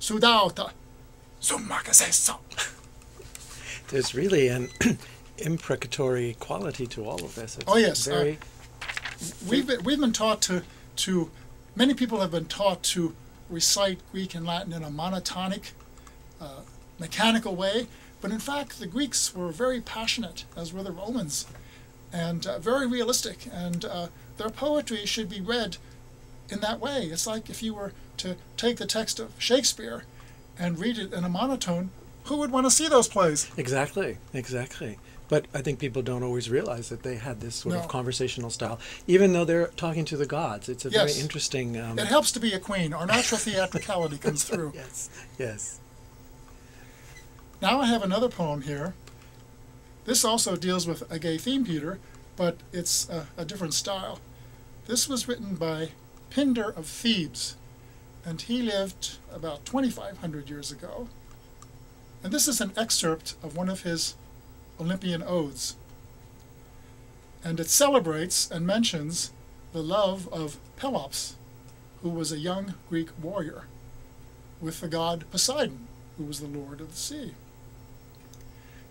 sudauta, sumakaseso. There's really an imprecatory quality to all of this. It's Oh yes, very... we've been taught to many people have been taught to recite Greek and Latin in a monotonic, mechanical way, but in fact the Greeks were very passionate, as were the Romans, and very realistic, and their poetry should be read in that way. It's like if you were to take the text of Shakespeare and read it in a monotone, who would want to see those plays? Exactly, exactly. But I think people don't always realize that they had this sort No. of conversational style, even though they're talking to the gods. It's a Yes. very interesting... It helps to be a queen. Our natural theatricality comes through. Yes, yes. Now I have another poem here. This also deals with a gay theme, Peter, but it's a different style. This was written by Pindar of Thebes, and he lived about 2,500 years ago. And this is an excerpt of one of his Olympian odes. And it celebrates and mentions the love of Pelops, who was a young Greek warrior, with the god Poseidon, who was the lord of the sea.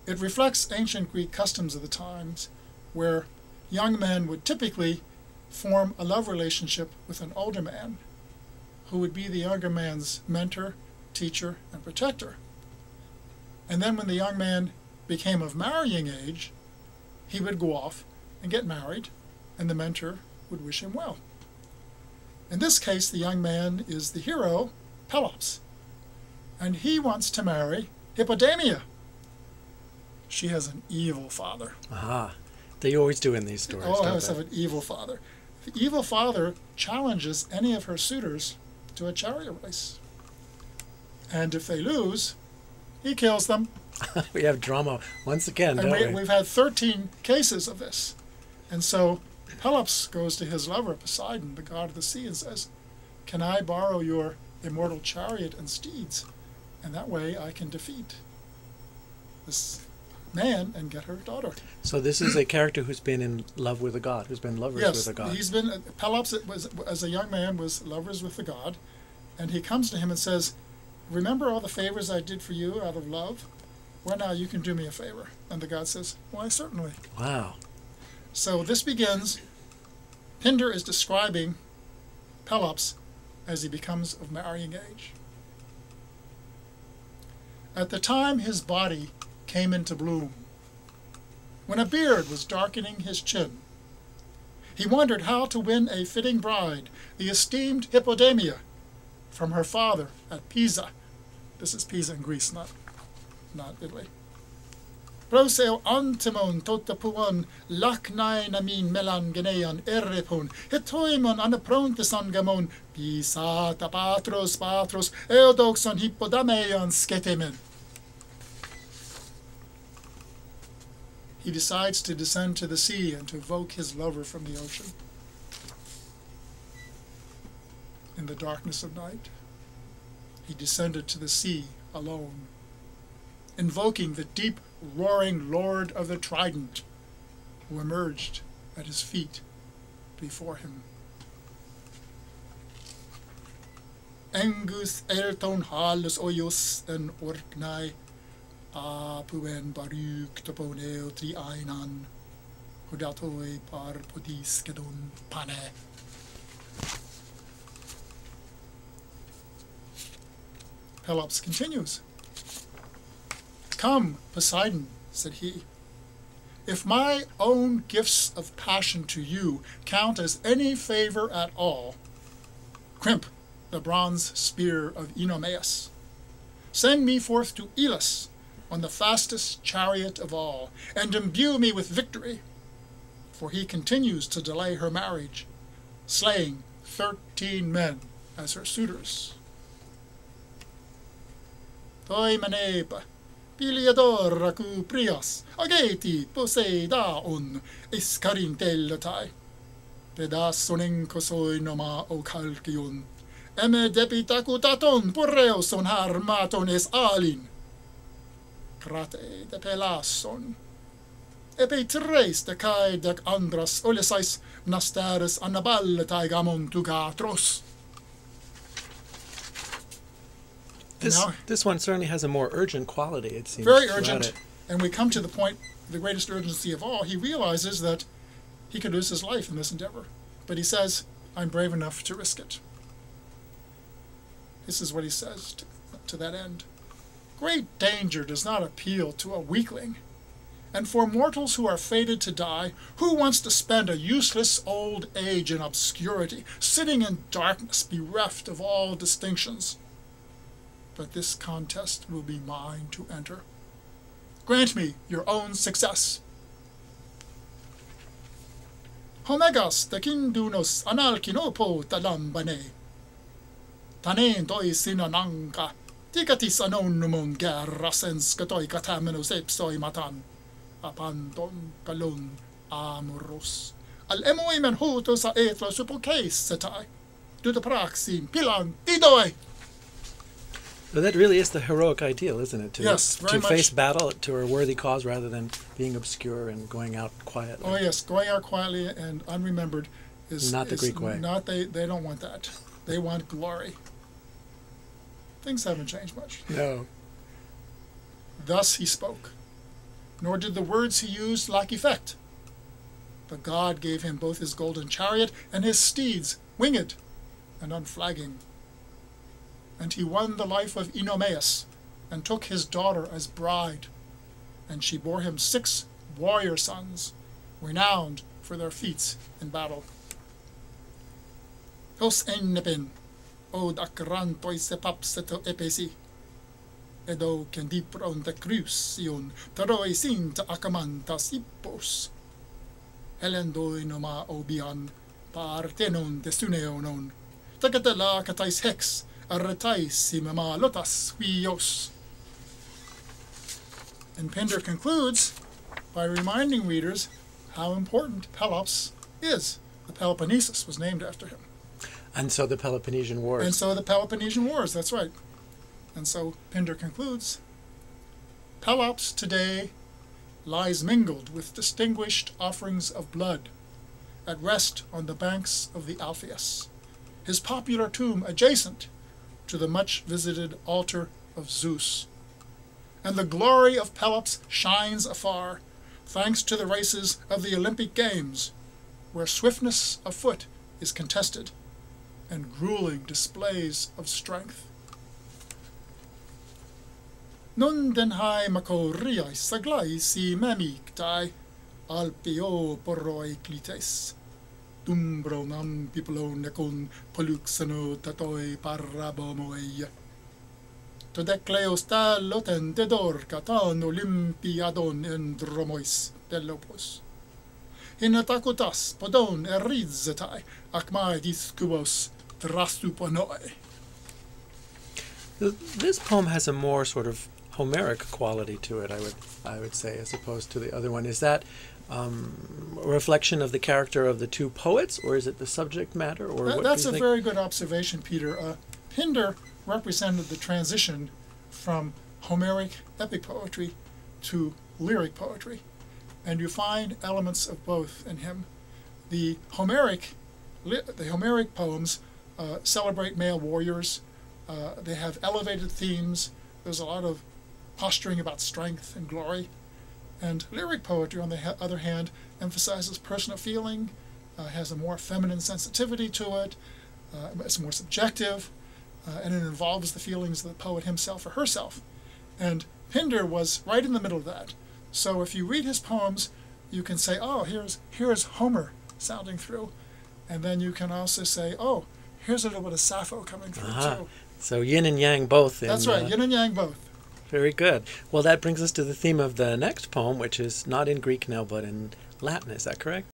It reflects ancient Greek customs of the times, where young men would typically form a love relationship with an older man, who would be the younger man's mentor, teacher, and protector. And then when the young man became of marrying age, he would go off and get married, and the mentor would wish him well. In this case, the young man is the hero, Pelops, and he wants to marry Hippodamia. She has an evil father. Aha. They always do in these stories, All don't has they? have an evil father. The evil father challenges any of her suitors to a chariot race. And if they lose, he kills them. We have drama once again, And don't we? we've had 13 cases of this. And so Pelops goes to his lover, Poseidon, the god of the sea, and says, "Can I borrow your immortal chariot and steeds? And that way I can defeat this man and get her daughter." So this is a character who's been in love with a god, who's been lovers Yes, with a god. he's been, Pelops, as a young man, was lovers with the god. And he comes to him and says, "Remember all the favors I did for you out of love? Well, now you can do me a favor." And the god says, "Why, certainly." Wow. So this begins, Pindar is describing Pelops as he becomes of marrying age. At the time his body came into bloom, when a beard was darkening his chin, he wondered how to win a fitting bride, the esteemed Hippodamia, from her father at Pisa. This is Pisa in Greece, not Italy. Proseo antimon totapuan laknai namin melan genean errepon hetoimon anaprontesan gamon pisata patros eodoxon hippodameion sketemen. He decides to descend to the sea and to evoke his lover from the ocean. In the darkness of night, he descended to the sea alone, invoking the deep roaring lord of the trident, who emerged at his feet before him. Engus elton halus oyos en orknai apuen baruk toponeo tri ainan hudatoi par podis kedon pane. Pelops continues. "Come, Poseidon," said he, "if my own gifts of passion to you count as any favor at all, crimp the bronze spear of Oenomaus. Send me forth to Elis on the fastest chariot of all, and imbue me with victory, for he continues to delay her marriage, slaying 13 men as her suitors. Toi manepa, Piliador raku prias, ageti Poseidaon, iscarintellotai, pedasonen kosoi noma o calcion, eme depitacutaton porreoson harmaton es alin, crate de pelasson, epe tres de cae dec andras olesais nasteres anaballetai gamon tugatros." This one certainly has a more urgent quality, it seems. Very throughout urgent. it. And we come to the point, the greatest urgency of all. He realizes that he could lose his life in this endeavor. But he says, I'm brave enough to risk it. This is what he says to that end. Great danger does not appeal to a weakling. And for mortals who are fated to die, who wants to spend a useless old age in obscurity, sitting in darkness, bereft of all distinctions? But this contest will be mine to enter. Grant me your own success. Homegas tekindunos analkinopo talambane. Tanen doi sinananga. Tigatis anonumon garrasens katoi katamenos epsoi matan. Apandon kalon amoros. Al emoi menhoto sa etlo supokes setai. Do the praxin pilan didoi. But that really is the heroic ideal, isn't it? Yes, very to much. face battle to a worthy cause rather than being obscure and going out quietly. Oh yes, going out quietly and unremembered is Not the Greek way. They don't want that. They want glory. Things haven't changed much. No. Thus he spoke, nor did the words he used lack effect. But God gave him both his golden chariot and his steeds, winged and unflagging. And he won the life of Enomaus, and took his daughter as bride. And she bore him 6 warrior sons, renowned for their feats in battle. Os ennepin, od akrantoi sepapseto epesi, edo kendipron de crusion, taroi sinta akamantas hippos. Elendoi noma obian, partenon de suneonon, tagatela katais hex, arretais imamalotas huios. And Pindar concludes by reminding readers how important Pelops is. The Peloponnesus was named after him. And so the Peloponnesian Wars. And so the Peloponnesian Wars, that's right. And so Pindar concludes, Pelops today lies mingled with distinguished offerings of blood, at rest on the banks of the Alpheus, his popular tomb adjacent to the much-visited altar of Zeus. And the glory of Pelops shines afar, thanks to the races of the Olympic Games, where swiftness of foot is contested, and grueling displays of strength. Nun den hai makoriai saglai si memiktai, alpio poroi clites. Dumbro nam piplo nekon poluxano tatoi parabomoei. Todecleos taloten dedor katan olympiadon endromois delopos. Hinatakotas podon eridzetai akmai discubos drasuponoi. This poem has a more sort of Homeric quality to it, I would say, as opposed to the other one. Is that a reflection of the character of the two poets, or is it the subject matter? Or what that's do you think? very good observation, Peter. Pindar represented the transition from Homeric epic poetry to lyric poetry, and you find elements of both in him. The Homeric poems celebrate male warriors. They have elevated themes. There's a lot of posturing about strength and glory. And lyric poetry, on the other hand, emphasizes personal feeling, has a more feminine sensitivity to it, it's more subjective, and it involves the feelings of the poet himself or herself. And Pindar was right in the middle of that. So if you read his poems, you can say, oh, here's Homer sounding through. And then you can also say, oh, here's a little bit of Sappho coming through too. So yin and yang both. That's right, yin and yang both. Very good. Well, that brings us to the theme of the next poem, which is not in Greek now, but in Latin. Is that correct?